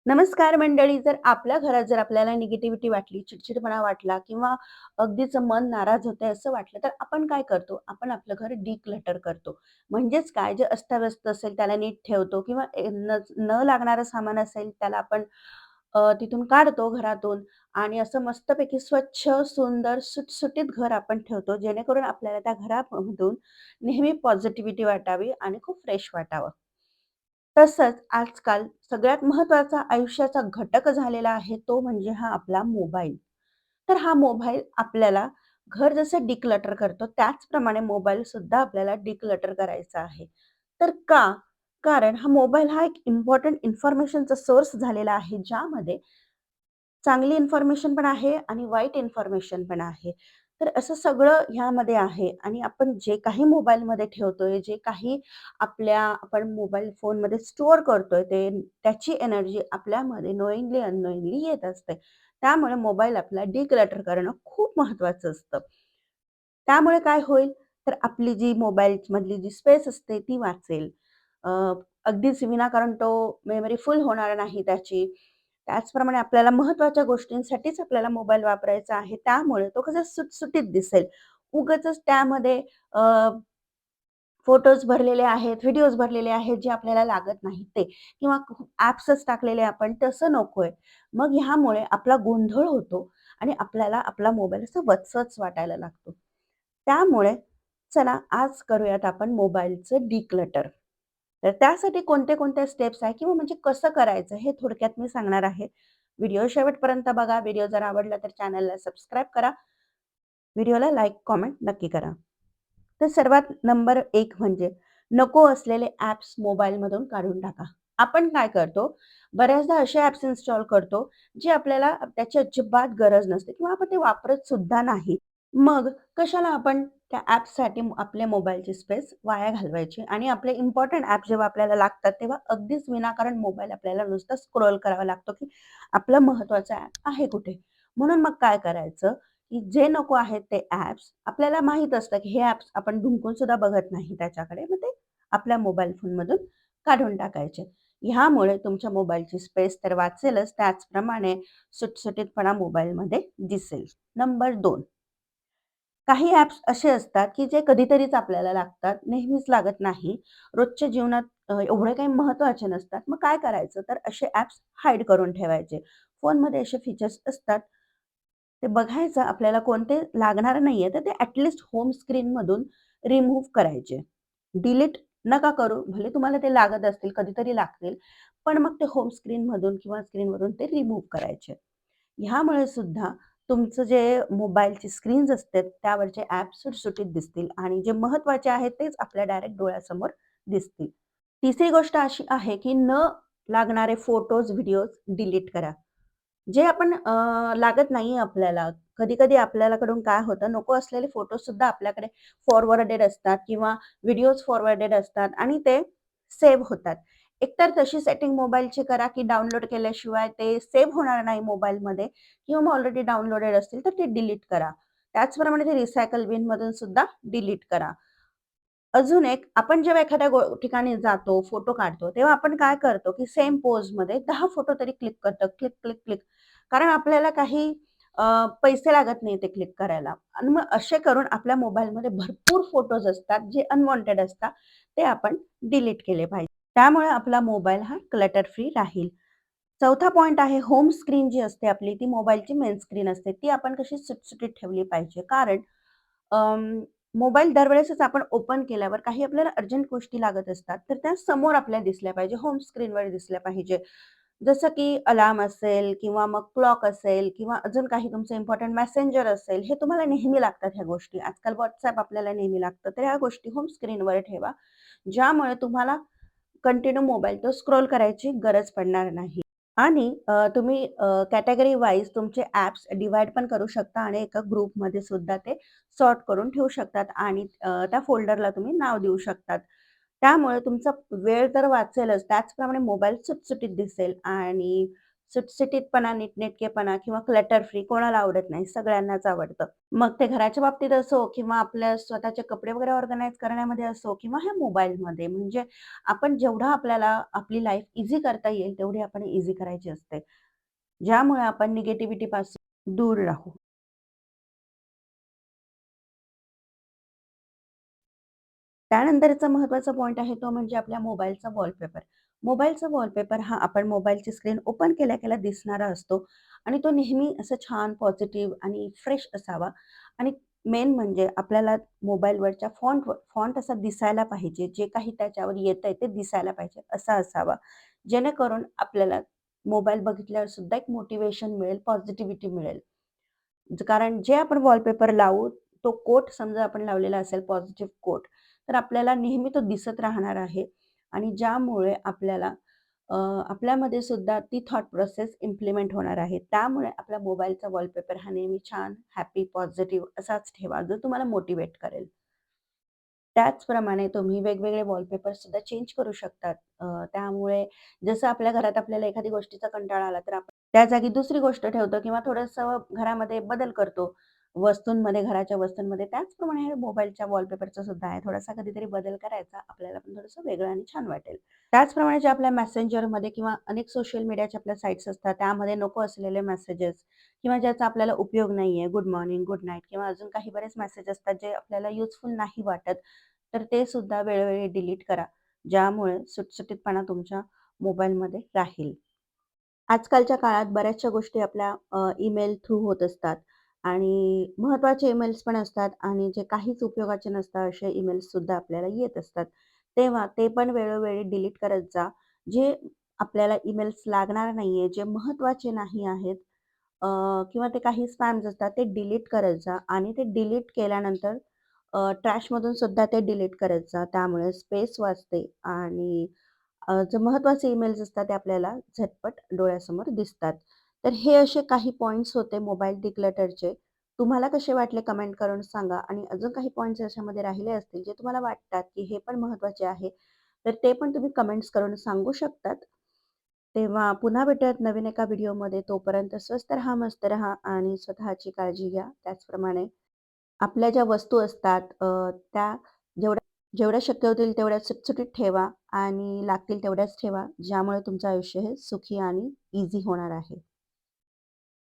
नमस्कार मंडळी. जर आपल्या घरात जर आपल्याला निगेटिव्हिटी वाटली, चिडचिडपणा वाटला किंवा अगदीच मन नाराज होतंय असं वाटलं, तर आपण काय करतो? आपण आपलं घर डिक्लटर करतो. म्हणजेच काय, जे अस्ताव्यस्त असेल त्याला नीट ठेवतो किंवा न न लागणारं सामान असेल त्याला आपण तिथून काढतो घरातून आणि असं मस्तपैकी स्वच्छ, सुंदर, सुटसुटीत घर आपण ठेवतो, जेणेकरून आपल्याला त्या घरामधून नेहमी पॉझिटिव्हिटी वाटावी आणि खूप फ्रेश वाटावं. तसंच आजकाल सगळ्यात महत्त्वाचा आयुष्याचा घटक झालेला आहे तो म्हणजे हा आपला मोबाईल. तर हा मोबाईल आपल्याला घर जसं डिक्लटर करतो त्याचप्रमाणे मोबाईलसुद्धा आपल्याला डिक्लटर करायचा आहे. तर का? कारण हा मोबाईल हा एक इम्पोर्टंट इन्फॉर्मेशनचा सोर्स झालेला आहे, ज्यामध्ये चांगली इन्फॉर्मेशन पण आहे आणि वाईट इन्फॉर्मेशन पण आहे. तर असं सगळं ह्यामध्ये आहे आणि आपण जे काही मोबाईलमध्ये ठेवतोय, जे काही आपण मोबाईल फोनमध्ये स्टोअर करतोय, त्याची एनर्जी आपल्यामध्ये नोइंगली अननोइंगली येत असते. त्यामुळे मोबाईल आपला डिक्लटर करणं खूप महत्त्वाचं असतं. त्यामुळे काय होईल, तर आपली जी मोबाईलमधली जी स्पेस असते ती वाचेल. अ, अगदीच विनाकारण तो मेमरी फुल होणार नाही त्याची. त्याचप्रमाणे आपल्याला महत्त्वाच्या गोष्टींसाठीच आपल्याला मोबाईल वापरायचा आहे. त्यामुळे तो कसा सुटसुटीत दिसेल. उगाचच त्यामध्ये अ, फोटोज भरलेले आहेत, व्हिडिओज भरलेले आहेत, जे आपल्याला लागत नाहीत ते किंवा ॲप्सच टाकलेले आपण, तसं नकोय. मग ह्यामुळे आपला गोंधळ होतो आणि आपल्याला आपला मोबाईल असा वचवच वाटायला लागतो. त्यामुळे चला आज करूयात आपण मोबाईलचं डिक्लटर. तर त्यासाठी कोणते-कोणते स्टेप्स आहे किंवा म्हणजे कसं करायचं हे थोडक्यात मी सांगणार आहे. व्हिडिओ शेवटपर्यंत बघा. व्हिडिओ जर आवडला तर चॅनलला सबस्क्राईब करा. व्हिडिओला लाईक, कमेंट नक्की करा. तर सर्वात नंबर 1 म्हणजे नको असलेले ॲप्स मोबाईलमधून काढून टाका. आपण काय करतो, बऱ्याचदा असे ॲप्स इन्स्टॉल करतो, जे आपल्याला त्याची अजिबात गरज नसते किंवा आपण ते वापरत सुद्धा नाही. मग कशाला आपण त्या ॲप्ससाठी आपल्या मोबाईलची स्पेस वाया घालवायची आणि आपले इम्पोर्टंट ॲप जेव्हा आपल्याला लागतात, तेव्हा अगदीच विनाकारण मोबाईल आपल्याला नुसता स्क्रोल करावा लागतो, की आपलं महत्त्वाचं ॲप आहे कुठे? म्हणून मग काय करायचं, की जे नको आहेत ते ॲप्स आपल्याला माहीत असतं, की हे ॲप्स आपण ढुंकून सुद्धा बघत नाही त्याच्याकडे. मग ते आपल्या मोबाईल फोनमधून काढून टाकायचे. ह्यामुळे तुमच्या मोबाईलची स्पेस तर वाचेलच, त्याचप्रमाणे सुटसुटीतपणा मोबाईलमध्ये दिसेल. नंबर 2, काही ॲप्स असे असतात, की जे कधीतरीच आपल्याला लागतात, नेहमीच लागत नाही. रोजच्या जीवनात एवढे काही महत्त्वाचे नसतात. मग काय करायचं, तर असे ॲप्स हाईड करून ठेवायचे. फोनमध्ये असे फीचर्स असतात, ते बघायचं आपल्याला कोणते लागणार नाहीये, तर ते होम स्क्रीनमधून रिमूव्ह करायचे. डिलीट नका करू. भले तुम्हाला ते लागत असतील, कधीतरी लागतील, पण मग ते होम स्क्रीनमधून किंवा स्क्रीनवरून ते रिमूव्ह करायचे. ह्यामुळे सुद्धा तुमचं जे मोबाईलची स्क्रीन्स असते त्यावरचे ॲप सुटसुटीत दिसतील आणि जे महत्त्वाचे आहेत तेच आपल्या डायरेक्ट डोळ्यासमोर दिसतील. तिसरी गोष्ट अशी आहे, की न लागणारे फोटोज, व्हिडिओज डिलीट करा. जे आपण लागत नाहीये आपल्याला. कधी-कधी आपल्याकडून काय होतं, नको असलेले फोटोसुद्धा आपल्याकडे फॉरवर्डेड असतात किंवा व्हिडिओज फॉरवर्डेड असतात आणि ते सेव्ह होतात. एकतर तशी सेटिंग मोबाईलची करा, की डाउनलोड केल्याशिवाय ते सेव्ह होणार नाही मोबाईलमध्ये किंवा मग ऑलरेडी डाउनलोडेड असतील तर ते डिलीट करा. त्याचप्रमाणे ते रिसायकल बिनमधून सुद्धा डिलीट करा. अजून एक, आपण जेव्हा एखाद्या ठिकाणी जातो, फोटो काढतो, तेव्हा आपण काय करतो, की सेम पोजमध्ये 10 फोटो तरी क्लिक करतो. Click, click, click. कारण आपल्याला काही पैसे लागत नाही ते क्लिक करायला आणि मग असे करून आपल्या मोबाईलमध्ये भरपूर फोटोज असतात, जे अनवॉन्टेड असतात. ते आपण डिलीट केले पाहिजे. त्यामुळे आपला मोबाईल हा क्लटर फ्री राहील. चौथा पॉइंट आहे, होम स्क्रीन जी असते आपली, ती मोबाईलची मेन स्क्रीन असते. ती आपण कशी सुटसुटीत ठेवली पाहिजे. कारण मोबाईल दरवेळेसच आपण ओपन केल्यावर काही आपल्याला अर्जंट गोष्टी लागत असतात, तर त्या समोर आपल्याला दिसल्या पाहिजे, होम स्क्रीनवर दिसल्या पाहिजे. जसं की अलार्म असेल किंवा मग क्लॉक असेल किंवा अजून काही तुमचं इम्पोर्टंट मेसेंजर असेल, हे तुम्हाला नेहमी लागतात ह्या गोष्टी. आजकाल WhatsApp आपल्याला नेहमी लागतं. तर ह्या गोष्टी होम स्क्रीनवर ठेवा, ज्यामुळे तुम्हाला कंटिन्यू मोबाईल तो स्क्रोल करायची गरज पडणार नाही. आणि तुम्ही कॅटेगरी वाईज तुमचे ॲप्स डिव्हाईड पण करू शकता आणि एका ग्रुपमध्ये सुद्धा ते सॉर्ट करून ठेवू शकतात आणि त्या फोल्डरला तुम्ही नाव देऊ शकतात. त्यामुळे तुमचा वेळ तर वाचेलच, त्याचप्रमाणे मोबाईल सुटसुटीत दिसेल आणि सुटसुटीतपणा, नीटनेटकेपणा किंवा क्लटर फ्री कोणाला आवडत नाही? सगळ्यांनाच आवडतं. मग ते घराच्या बाबतीत असो किंवा आपल्या स्वतःचे कपडे वगैरे ऑर्गनाइज करण्यामध्ये असो किंवा ह्या मोबाईलमध्ये म्हणजे आपण जेवढं आपल्याला आपली लाईफ ईझी करता येईल तेवढी आपण ईझी करायची असते. ज्यामुळे आपण निगेटिव्हिटीपासून दूर राहू. त्यानंतरचा महत्त्वाचा पॉइंट आहे तो म्हणजे आपल्या मोबाईलचा वॉलपेपर. मोबाईलचा वॉलपेपर हा आपण मोबाईलची स्क्रीन ओपन केल्या-केल्या दिसणारा असतो आणि तो नेहमी असं छान पॉझिटिव्ह आणि फ्रेश असावा आणि मेन म्हणजे आपल्याला मोबाईलवरच्या फॉन्ट असा दिसायला पाहिजे. जे काही त्याच्यावर येतंय ते दिसायला पाहिजे असा असावा. जेणेकरून आपल्याला मोबाईल बघितल्यावर सुद्धा एक मोटिव्हेशन मिळेल, पॉझिटिव्हिटी मिळेल. कारण जे आपण वॉलपेपर लावू, तो कोट समजा आपण लावलेला असेल पॉझिटिव्ह कोट, तर आपल्याला नेहमी तो दिसत राहणार आहे आणि ज्यामुळे आपल्याला अ, आपल्यामध्ये सुद्धा ती थॉट प्रोसेस इम्प्लिमेंट होणार आहे. त्यामुळे आपल्या मोबाईलचा वॉलपेपर हा नेहमी छान, हॅपी, पॉझिटिव्ह असाच ठेवा, जो तुम्हाला मोटिव्हेट करेल. त्याचप्रमाणे तुम्ही वेगवेगळे वॉलपेपर्ससुद्धा चेंज करू शकतात. त्यामुळे जसं आपल्या घरात आपल्याला एखादी गोष्टीचा कंटाळा आला, तर आपण त्या जागी दुसरी गोष्ट ठेवतो किंवा थोडंसं घरामध्ये बदल करतो. वस्तूंमध्ये, घराच्या वस्तूंमध्ये. त्याचप्रमाणे हे मोबाईलच्या वॉलपेपरचं सुद्धा आहे. थोडासा कधीतरी बदल करायचा. आपल्याला पण थोडंसं वेगळं आणि छान वाटेल. त्याचप्रमाणे जे आपल्या मेसेंजरमध्ये किंवा अनेक सोशल मीडियाच्या आपल्या साइट्स असतात, त्यामध्ये नको असलेले मेसेजेस किंवा ज्याचा आपल्याला उपयोग नाहीये, गुड मॉर्निंग, गुड नाईट किंवा अजून काही बरेच मेसेज असतात, जे आपल्याला युजफुल नाही वाटत. तर ते सुद्धा वेळोवेळी डिलीट करा. ज्यामुळे सुटसुटीतपणा तुमच्या मोबाईलमध्ये राहील. आजकालच्या काळात बऱ्याचशा गोष्टी आपल्या ईमेल थ्रू होत असतात आणि महत्त्वाचे ईमेल्स पण असतात आणि जे काहीच उपयोगाचे नसतात असे ईमेल्ससुद्धा आपल्याला येत असतात. तेव्हा ते पण वेळोवेळी डिलीट करत जा. जे आपल्याला ईमेल्स लागणार नाहीये, जे महत्त्वाचे नाही आहेत अ, किंवा ते काही स्पॅम्स असतात ते डिलीट करत जा आणि ते डिलीट केल्यानंतर ट्रॅशमधून सुद्धा ते डिलीट करत जा. त्यामुळे स्पेस वाचते आणि जे महत्त्वाचे ईमेल्स असतात ते आपल्याला झटपट डोळ्यासमोर दिसतात. तर हे असे काही पॉइंट्स होते मोबाईल डिक्लटरचे. तुम्हाला कसे वाटले कमेंट करून सांगा आणि अजून काही पॉइंट्स याच्यामध्ये राहिले असतील जे तुम्हाला वाटतात, की हे पण महत्त्वाचे आहे, तर ते पण तुम्ही कमेंट्स करून सांगू शकतात. तेव्हा पुन्हा भेटूयात नवीन एका व्हिडिओमध्ये. तोपर्यंत स्वस्त राहा, मस्त राहा आणि स्वतःची काळजी घ्या. त्याचप्रमाणे आपल्या ज्या वस्तू असतात त्या जेवढ्या शक्य होतील तेवढ्या सुटसुटीत ठेवा आणि लागतील तेवढ्याच ठेवा, ज्यामुळे तुमचं आयुष्य हे सुखी आणि ईझी होणार आहे.